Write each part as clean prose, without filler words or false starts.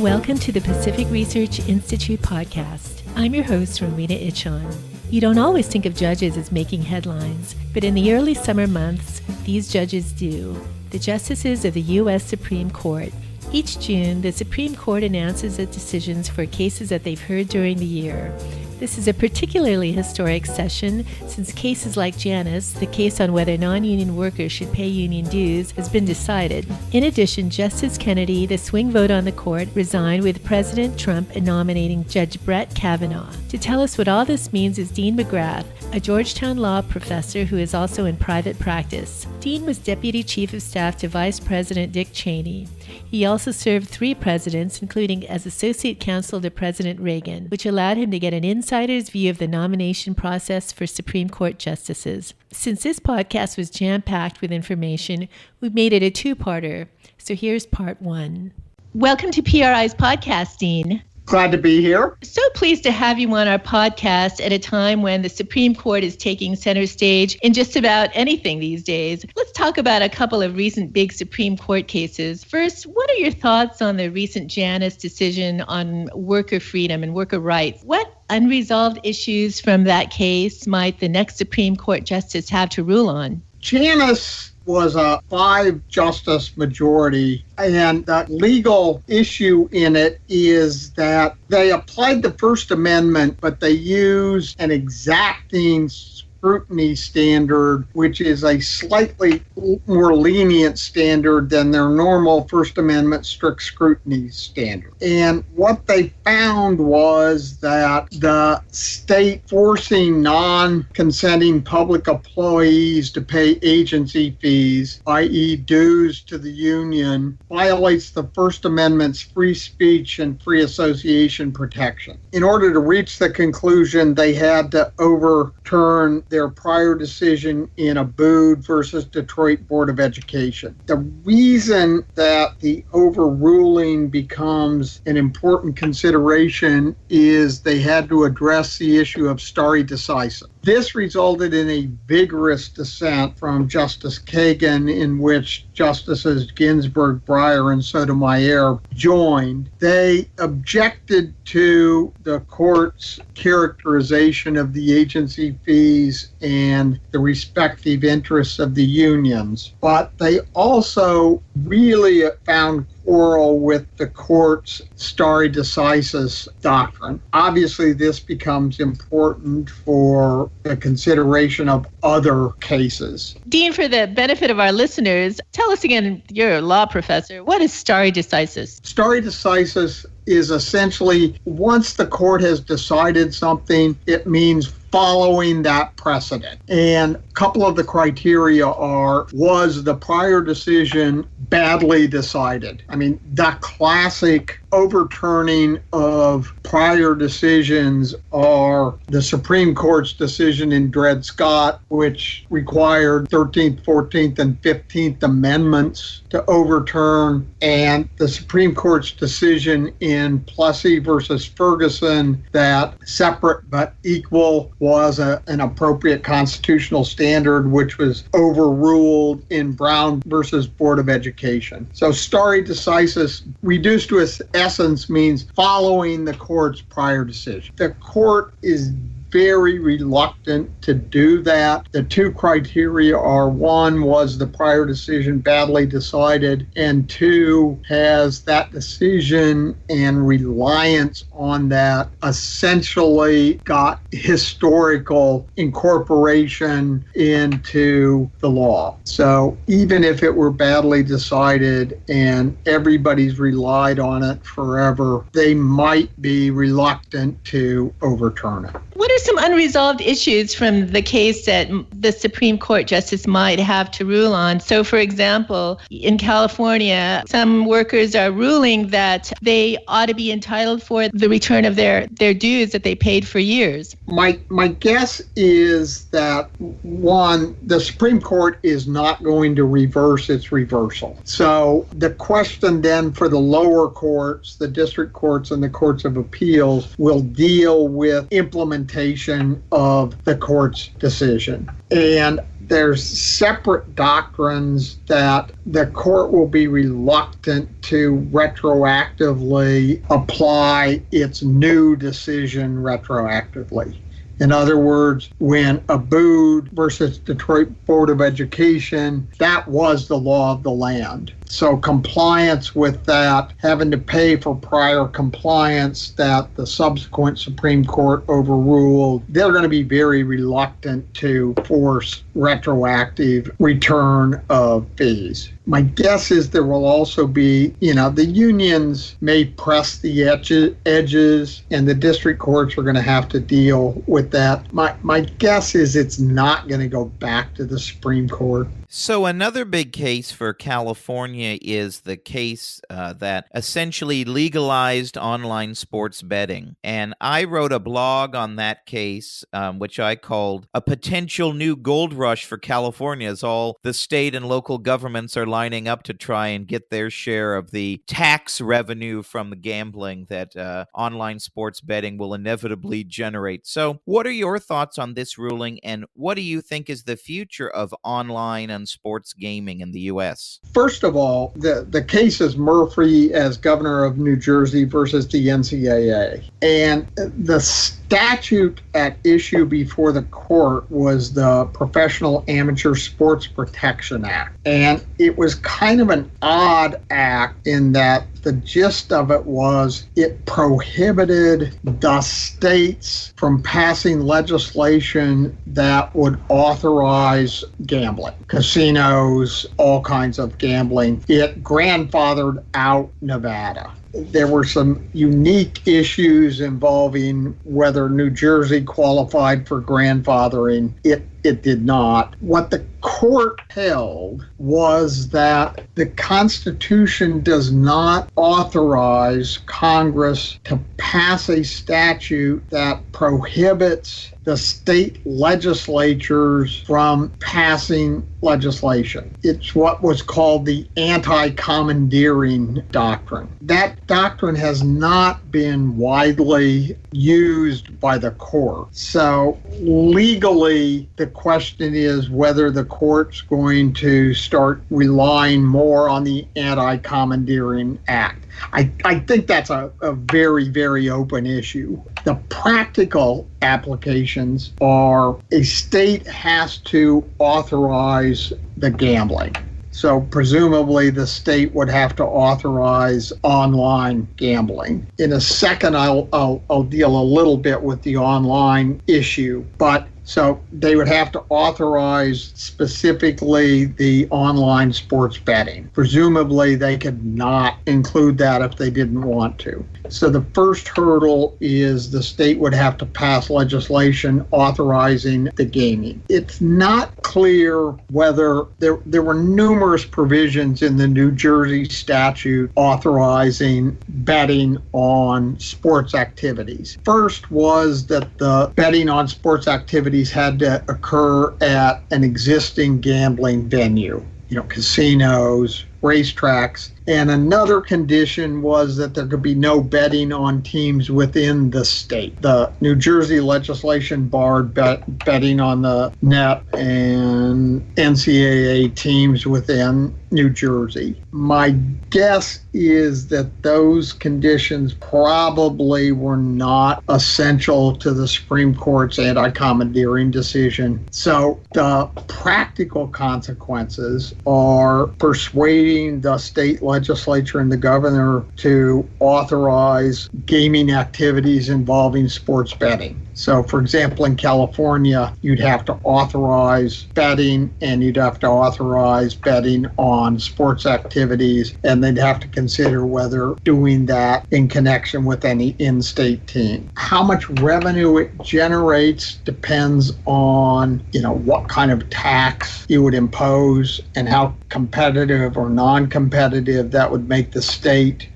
Welcome to the Pacific Research Institute podcast. I'm your host, Romina Ichon. You don't always think of judges as making headlines, but in the early summer months, these judges do. The justices of the U.S. Supreme Court. Each June, the Supreme Court announces its decisions for cases that they've heard during the year. This is a particularly historic session since cases like Janus, the case on whether non-union workers should pay union dues, has been decided. In addition, Justice Kennedy, the swing vote on the court, resigned with President Trump nominating Judge Brett Kavanaugh. To tell us what all this means is Dean McGrath, a Georgetown law professor who is also in private practice. Dean was Deputy Chief of Staff to Vice President Dick Cheney. He also served 3 presidents, including as Associate Counsel to President Reagan, which allowed him to get an insider's view of the nomination process for Supreme Court justices. Since this podcast was jam-packed with information, we made it a 2-parter. So here's part 1. Welcome to PRI's podcast, Dean. Glad to be here. So pleased to have you on our podcast at a time when the Supreme Court is taking center stage in just about anything these days. Let's talk about a couple of recent big Supreme Court cases. First, what are your thoughts on the recent Janus decision on worker freedom and worker rights? What unresolved issues from that case might the next Supreme Court justice have to rule on? Janus was a 5-justice majority, and the legal issue in it is that they applied the First Amendment, but they used an exacting scrutiny standard, which is a slightly more lenient standard than their normal First Amendment strict scrutiny standard. And what they found was that the state forcing non-consenting public employees to pay agency fees, i.e. dues to the union, violates the First Amendment's free speech and free association protection. In order to reach the conclusion, they had to overturn their prior decision in Abood versus Detroit Board of Education. The reason that the overruling becomes an important consideration is they had to address the issue of stare decisis. This resulted in a vigorous dissent from Justice Kagan, in which Justices Ginsburg, Breyer, and Sotomayor joined. They objected to the court's characterization of the agency fees and the respective interests of the unions, but they also really found quarrel with the court's stare decisis doctrine. Obviously, this becomes important for the consideration of other cases. Dean, for the benefit of our listeners, tell us again, you're a law professor, what is stare decisis? Stare decisis is essentially, once the court has decided something, it means following that precedent. And a couple of the criteria are, was the prior decision badly decided? I mean, the classic overturning of prior decisions are the Supreme Court's decision in Dred Scott, which required 13th, 14th, and 15th Amendments to overturn, and the Supreme Court's decision in Plessy versus Ferguson that separate but equal was an appropriate constitutional standard, which was overruled in Brown versus Board of Education. So stare decisis, reduced to its essence, means following the court's prior decision. The court is very reluctant to do that. The 2 criteria are, 1, was the prior decision badly decided, and 2, has that decision and reliance on that essentially got historical incorporation into the law. So even if it were badly decided and everybody's relied on it forever, they might be reluctant to overturn it. What are some unresolved issues from the case that the Supreme Court justice might have to rule on? So, for example, in California, some workers are ruling that they ought to be entitled for the return of their dues that they paid for years. My guess is that, 1, the Supreme Court is not going to reverse its reversal. So the question then for the lower courts, the district courts and the courts of appeals, will deal with implementation of the court's decision. And there's separate doctrines that the court will be reluctant to retroactively apply its new decision retroactively. In other words, when Abood versus Detroit Board of Education, that was the law of the land. So compliance with that, having to pay for prior compliance that the subsequent Supreme Court overruled, they're going to be very reluctant to force retroactive return of fees. My guess is there will also be, the unions may press the edges and the district courts are going to have to deal with that. My guess is it's not going to go back to the Supreme Court. So another big case for California is the case that essentially legalized online sports betting. And I wrote a blog on that case, which I called A Potential New Gold Rush for California, as all the state and local governments are lining up to try and get their share of the tax revenue from the gambling that online sports betting will inevitably generate. So what are your thoughts on this ruling, and what do you think is the future of online and sports gaming in the U.S.? First of all, the case is Murphy as governor of New Jersey versus the NCAA. And the statute at issue before the court was the Professional Amateur Sports Protection Act. And it was kind of an odd act in that the gist of it was it prohibited the states from passing legislation that would authorize gambling, casinos, all kinds of gambling. It grandfathered out Nevada. There were some unique issues involving whether New Jersey qualified for grandfathering. It did not. What the court held was that the Constitution does not authorize Congress to pass a statute that prohibits the state legislatures from passing legislation. It's what was called the anti-commandeering doctrine. That doctrine has not been widely used by the court. So legally, the question is whether the court's going to start relying more on the Anti-Commandeering Act. I think that's a very, very open issue. The practical applications are a state has to authorize the gambling. So presumably the state would have to authorize online gambling. In a second, I'll deal a little bit with the online issue, but so they would have to authorize specifically the online sports betting. Presumably they could not include that if they didn't want to. So the first hurdle is the state would have to pass legislation authorizing the gaming. It's not clear whether there were numerous provisions in the New Jersey statute authorizing betting on sports activities. First was that the betting on sports activities had to occur at an existing gambling venue, casinos, racetracks. And another condition was that there could be no betting on teams within the state. The New Jersey legislation barred betting on the net and NCAA teams within New Jersey. My guess is that those conditions probably were not essential to the Supreme Court's anti-commandeering decision. So the practical consequences are persuading the state legislature and the governor to authorize gaming activities involving sports betting. So, for example, in California, you'd have to authorize betting and you'd have to authorize betting on sports activities, and they'd have to consider whether doing that in connection with any in-state team. How much revenue it generates depends on, what kind of tax you would impose and how competitive or non-competitive that would make the state.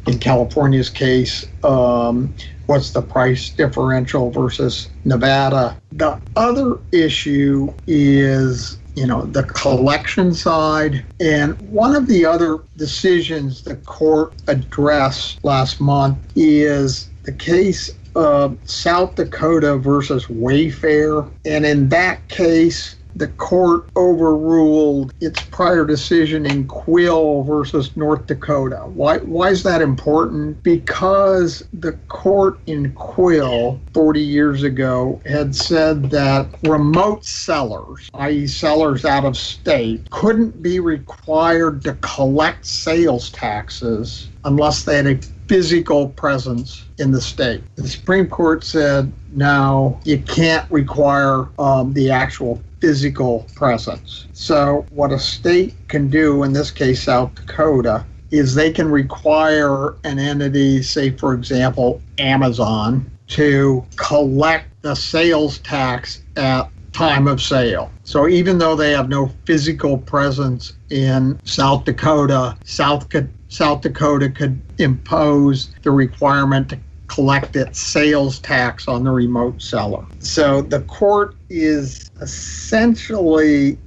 In California's case, what's the price differential versus Nevada? The other issue is, the collection side. And one of the other decisions the court addressed last month is the case of South Dakota versus Wayfair. And in that case, the court overruled its prior decision in Quill versus North Dakota. Why is that important? Because the court in Quill 40 years ago had said that remote sellers, i.e. sellers out of state, couldn't be required to collect sales taxes unless they had a physical presence in the state. The Supreme Court said, no, you can't require the actual physical presence. So what a state can do, in this case South Dakota, is they can require an entity, say for example Amazon, to collect the sales tax at time of sale. So even though they have no physical presence in South Dakota, South Dakota could impose the requirement to collect its sales tax on the remote seller. So the court is essentially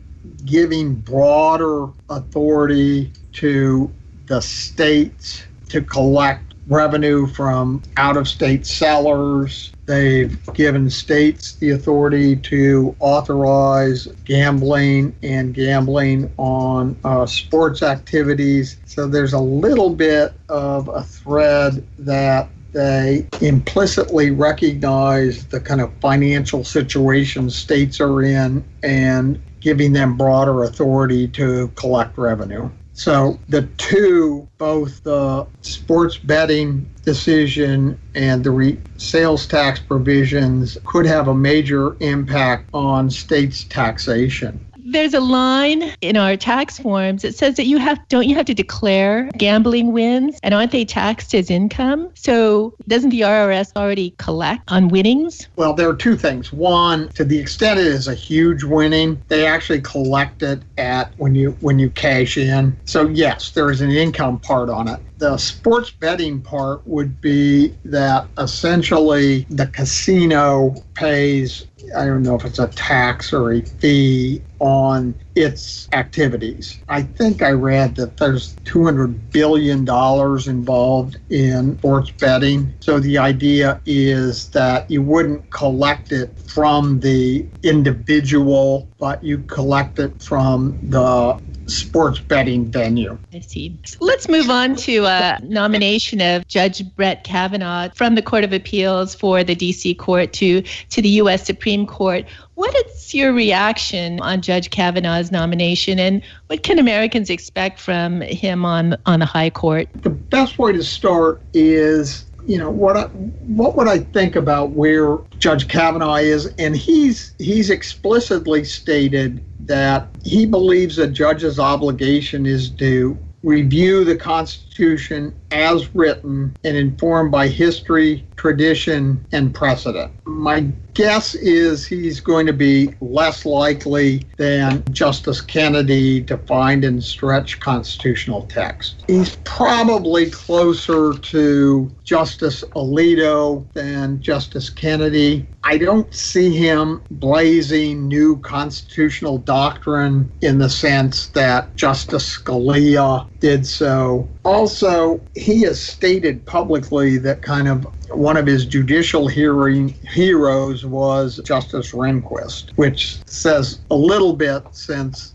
giving broader authority to the states to collect revenue from out-of-state sellers. They've given states the authority to authorize gambling and gambling on sports activities. So there's a little bit of a thread that they implicitly recognize the kind of financial situation states are in and giving them broader authority to collect revenue. So the two, both the sports betting decision and the sales tax provisions, could have a major impact on states' taxation. There's a line in our tax forms that says that don't you have to declare gambling wins, and aren't they taxed as income? So doesn't the IRS already collect on winnings? Well, there are two things. One, to the extent it is a huge winning, they actually collect it at when you cash in. So yes, there is an income part on it. The sports betting part would be that essentially the casino pays, I don't know if it's a tax or a fee on its activities. I think I read that there's $200 billion involved in sports betting. So the idea is that you wouldn't collect it from the individual, but you collect it from the sports betting venue. I see. Let's move on to a nomination of Judge Brett Kavanaugh from the Court of Appeals for the D.C. Court to the U.S. Supreme Court. What is your reaction on Judge Kavanaugh's nomination, and what can Americans expect from him on the High Court? The best way to start is, what would I think about where Judge Kavanaugh is? And he's explicitly stated that he believes a judge's obligation is to review the Constitution as written and informed by history, tradition, and precedent. My guess is he's going to be less likely than Justice Kennedy to find and stretch constitutional text. He's probably closer to Justice Alito than Justice Kennedy. I don't see him blazing new constitutional doctrine in the sense that Justice Scalia did so. Also, he has stated publicly that kind of one of his judicial heroes was Justice Rehnquist, which says a little bit since,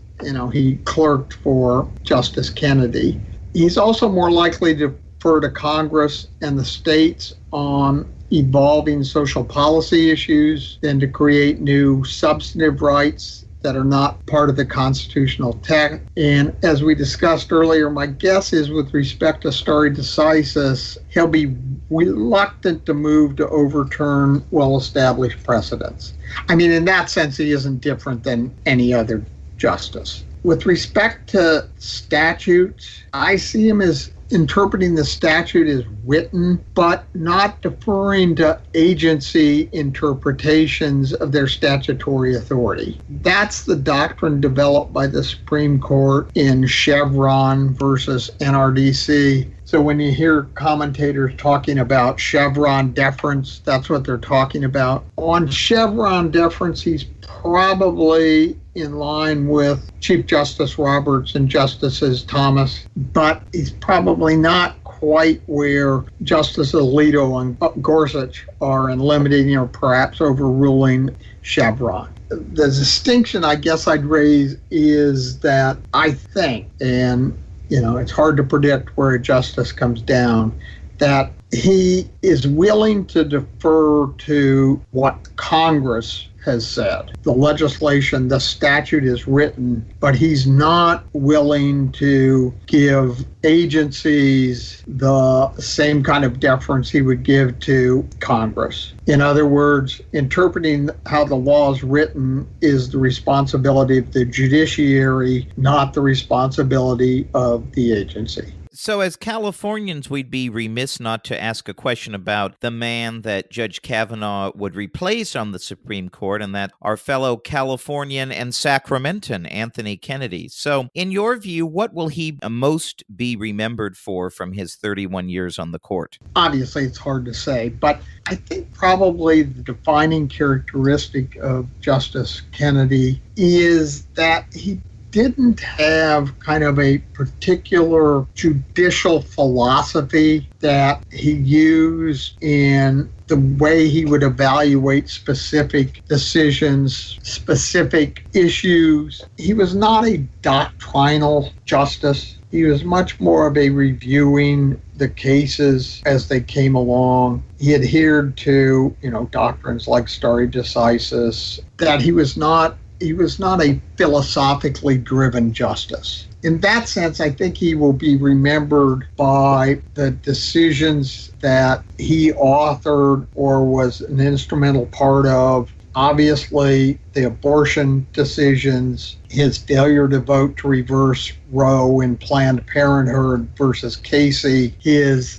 he clerked for Justice Kennedy. He's also more likely to defer to Congress and the states on evolving social policy issues than to create new substantive rights that are not part of the constitutional text. And as we discussed earlier, my guess is with respect to stare decisis, he'll be reluctant to move to overturn well-established precedents. I mean, in that sense, he isn't different than any other justice. With respect to statutes, I see him as interpreting the statute as written, but not deferring to agency interpretations of their statutory authority. That's the doctrine developed by the Supreme Court in Chevron versus NRDC. So when you hear commentators talking about Chevron deference, that's what they're talking about. On Chevron deference, he's probably in line with Chief Justice Roberts and Justices Thomas, but he's probably not quite where Justice Alito and Gorsuch are in limiting or perhaps overruling Chevron. the distinction I guess I'd raise is that I think, and it's hard to predict where a justice comes down, that he is willing to defer to what Congress has said. The legislation, the statute is written, but he's not willing to give agencies the same kind of deference he would give to Congress. In other words, interpreting how the law is written is the responsibility of the judiciary, not the responsibility of the agency. So as Californians, we'd be remiss not to ask a question about the man that Judge Kavanaugh would replace on the Supreme Court, and that our fellow Californian and Sacramentan, Anthony Kennedy. So in your view, what will he most be remembered for from his 31 years on the court? Obviously, it's hard to say, but I think probably the defining characteristic of Justice Kennedy is that he didn't have kind of a particular judicial philosophy that he used in the way he would evaluate specific decisions, specific issues. He was not a doctrinal justice. He was much more of a reviewing the cases as they came along. He adhered to, doctrines like stare decisis, that he was not a philosophically driven justice. In that sense, I think he will be remembered by the decisions that he authored or was an instrumental part of. Obviously, the abortion decisions, his failure to vote to reverse Roe in Planned Parenthood versus Casey,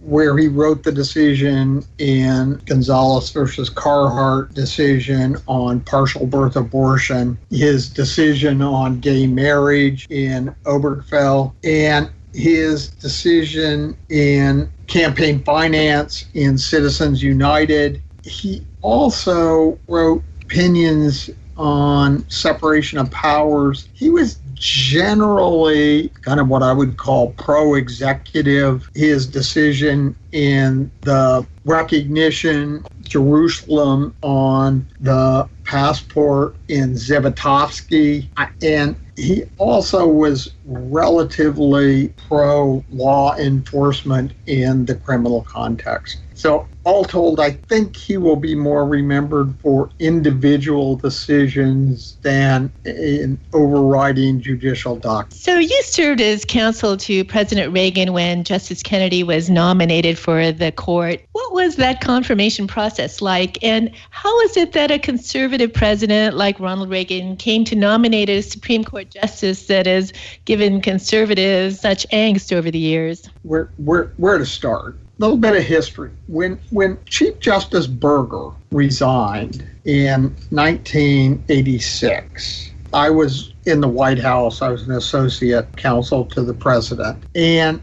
where he wrote the decision in Gonzalez versus Carhart decision on partial birth abortion, his decision on gay marriage in Obergefell, and his decision in campaign finance in Citizens United. He also wrote opinions on separation of powers. He was generally kind of what I would call pro-executive. His decision in the recognition Jerusalem on the passport in Zivotofsky, and he also was relatively pro-law enforcement in the criminal context. So all told, I think he will be more remembered for individual decisions than an overriding judicial doctrine. So you served as counsel to President Reagan when Justice Kennedy was nominated for the court. What was that confirmation process like? And how is it that a conservative president like Ronald Reagan came to nominate a Supreme Court justice that has given conservatives such angst over the years? Where to start? A little bit of history. When Chief Justice Burger resigned in 1986, I was in the White House. I was an associate counsel to the president. And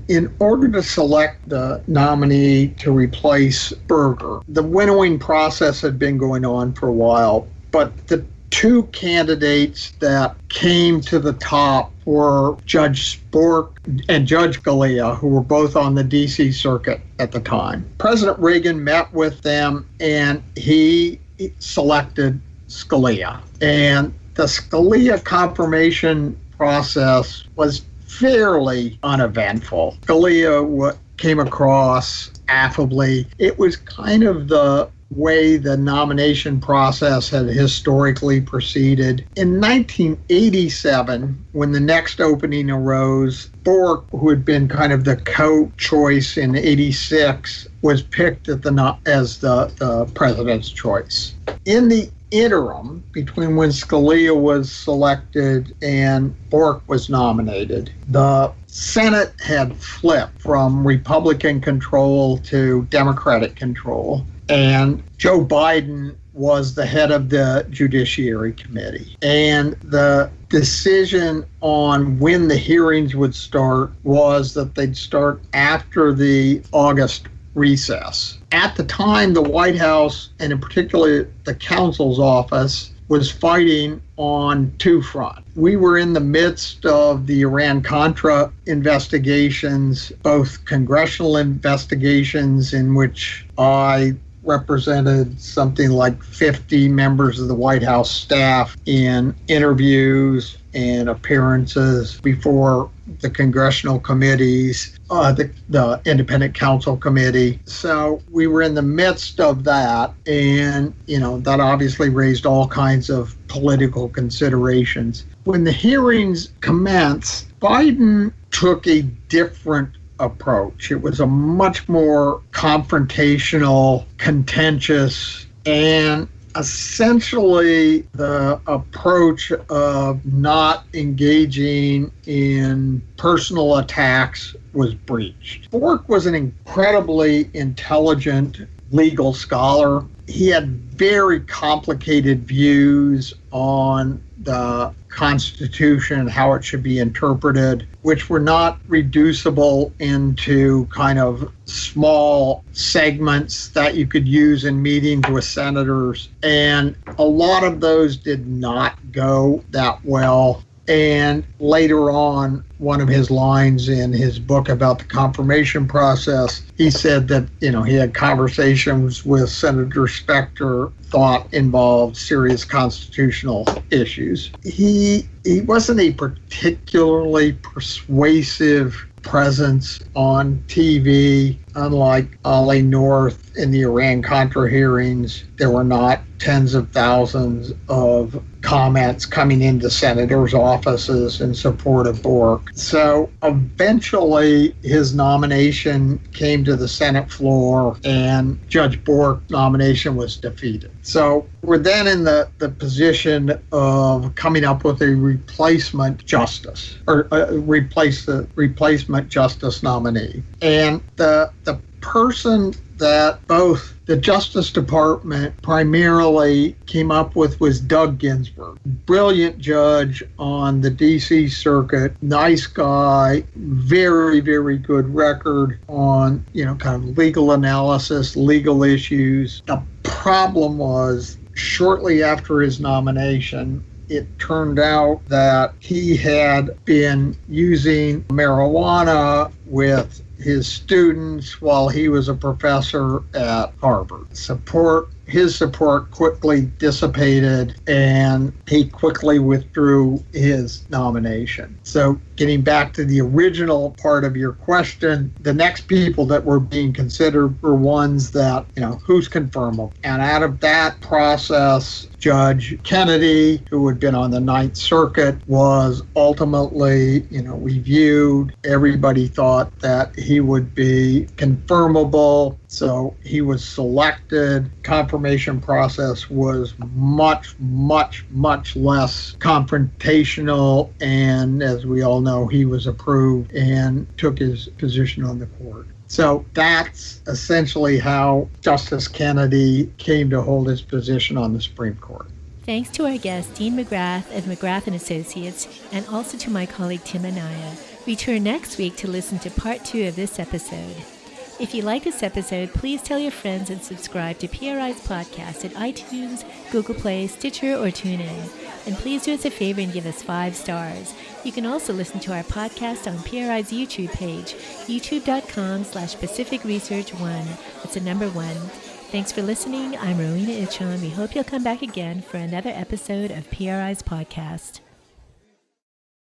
in order to select the nominee to replace Burger, the winnowing process had been going on for a while, but the two candidates that came to the top were Judge Spork and Judge Scalia, who were both on the D.C. circuit at the time. President Reagan met with them, and he selected Scalia. And the Scalia confirmation process was fairly uneventful. Scalia came across affably. It was kind of the way the nomination process had historically proceeded. In 1987, when the next opening arose, Bork, who had been kind of the co-choice in 86, was picked as the president's choice. In the interim, between when Scalia was selected and Bork was nominated, the Senate had flipped from Republican control to Democratic control, and Joe Biden was the head of the Judiciary Committee. And the decision on when the hearings would start was that they'd start after the August recess. At the time, the White House, and in particular the counsel's office, was fighting on two fronts. We were in the midst of the Iran-Contra investigations, both congressional investigations in which I represented something like 50 members of the White House staff in interviews and appearances before the congressional committees, the independent counsel committee. So we were in the midst of that, and that obviously raised all kinds of political considerations. When the hearings commenced, Biden took a different approach. It was a much more confrontational, contentious, and essentially the approach of not engaging in personal attacks was breached. Bork was an incredibly intelligent legal scholar. He had very complicated views on the Constitution and how it should be interpreted, which were not reducible into kind of small segments that you could use in meetings with senators. And a lot of those did not go that well. And later on, one of his lines in his book about the confirmation process, he said that, he had conversations with Senator Specter, thought involved serious constitutional issues. He wasn't a particularly persuasive presence on TV. Unlike Ollie North in the Iran-Contra hearings, there were not tens of thousands of comments coming into senators' offices in support of Bork. So eventually his nomination came to the Senate floor and Judge Bork's nomination was defeated. So we're then in the position of coming up with a replacement justice, or replace the replacement justice nominee. And the person that both the Justice Department primarily came up with was Doug Ginsburg. Brilliant judge on the D.C. Circuit, nice guy, very, very good record on, kind of legal analysis, legal issues. The problem was, shortly after his nomination, it turned out that he had been using marijuana with his students while he was a professor at Harvard. His support quickly dissipated, and he quickly withdrew his nomination. So getting back to the original part of your question, the next people that were being considered were ones that, who's confirmable. And out of that process, Judge Kennedy, who had been on the Ninth Circuit, was ultimately, reviewed. Everybody thought that he would be confirmable. So he was selected. Confirmation process was much, much, much less confrontational. And as we all know, he was approved and took his position on the court. So that's essentially how Justice Kennedy came to hold his position on the Supreme Court. Thanks to our guest, Dean McGrath of McGrath & Associates, and also to my colleague, Tim Anaya. Return next week to listen to part 2 of this episode. If you like this episode, please tell your friends and subscribe to PRI's podcast at iTunes, Google Play, Stitcher, or TuneIn. And please do us a favor and give us 5 stars. You can also listen to our podcast on PRI's YouTube page, youtube.com/Pacific Research 1. That's the number 1. Thanks for listening. I'm Rowena Ichon. We hope you'll come back again for another episode of PRI's podcast.